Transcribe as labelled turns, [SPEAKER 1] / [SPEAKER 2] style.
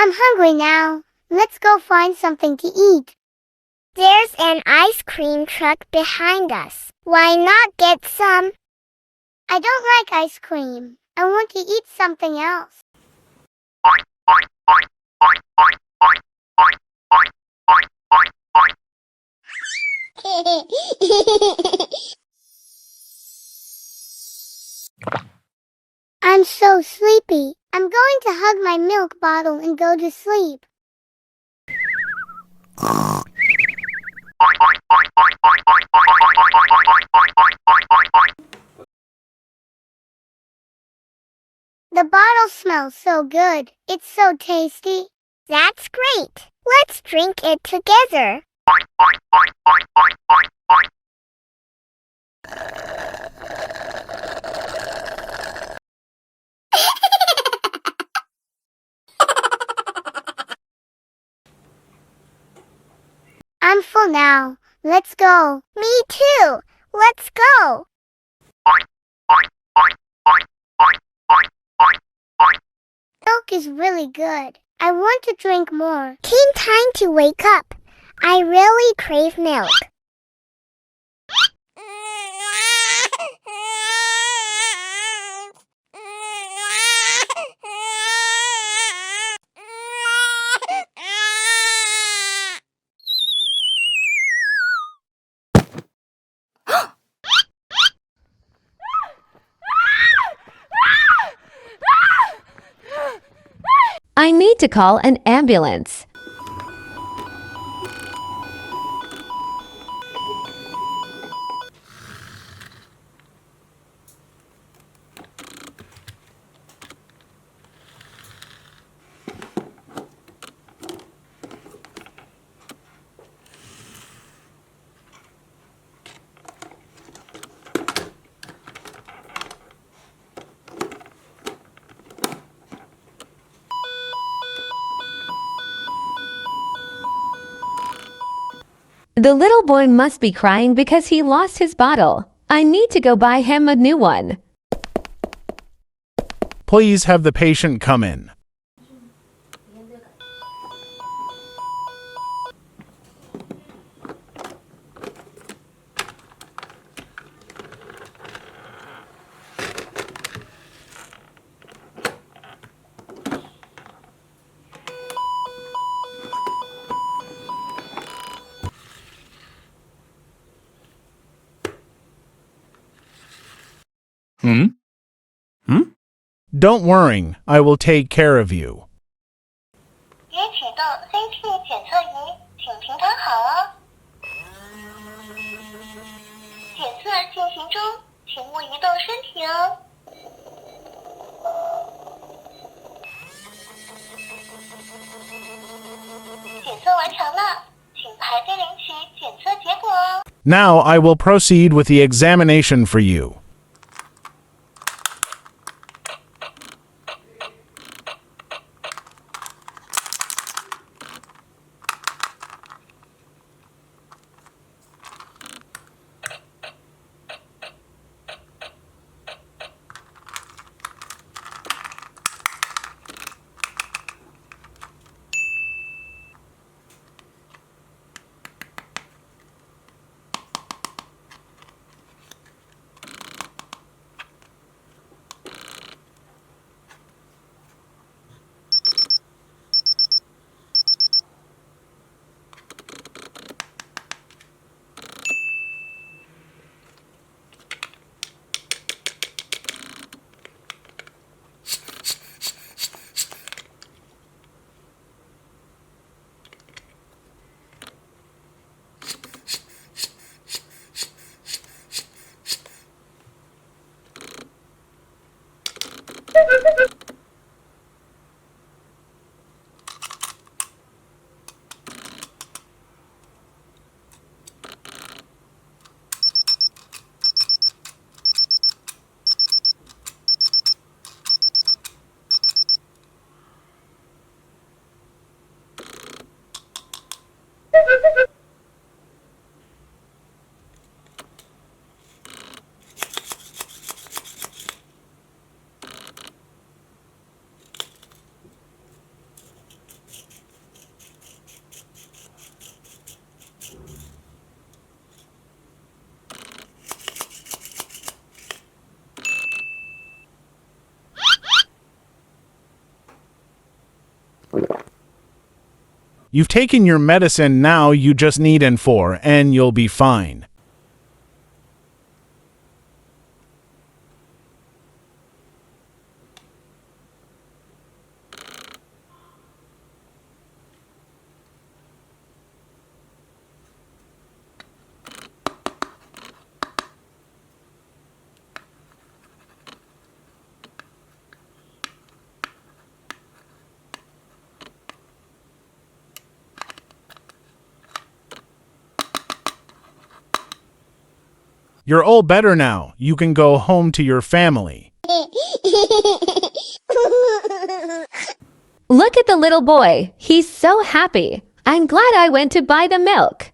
[SPEAKER 1] I'm hungry now. Let's go find something to eat.
[SPEAKER 2] There's an ice cream truck behind us. Why not get some?
[SPEAKER 1] I don't like ice cream. I want to eat something else. I'm so sleepy. I'm going to hug my milk bottle and go to sleep. The bottle smells so good. It's so tasty.
[SPEAKER 2] That's great. Let's drink it together.
[SPEAKER 1] I'm full now. Let's go.
[SPEAKER 2] Me too. Let's go.
[SPEAKER 1] Milk is really good. I want to drink more.
[SPEAKER 2] Came time to wake up. I really crave milk.
[SPEAKER 3] I need to call an ambulance. The little boy must be crying because he lost his bottle. I need to go buy him a new one.
[SPEAKER 4] Please have the patient come in. Don't worry, I will take care of you.
[SPEAKER 5] 已启动 CT 检测仪，请平躺好哦。检测进行中，请勿移动身体哦。检测完成了，请排队领取检测结果哦。
[SPEAKER 4] Now I will proceed with the examination for you. You've taken your medicine, now you just need N4 and you'll be fine. You're all better now. You can go home to your family.
[SPEAKER 3] Look at the little boy. He's so happy. I'm glad I went to buy the milk.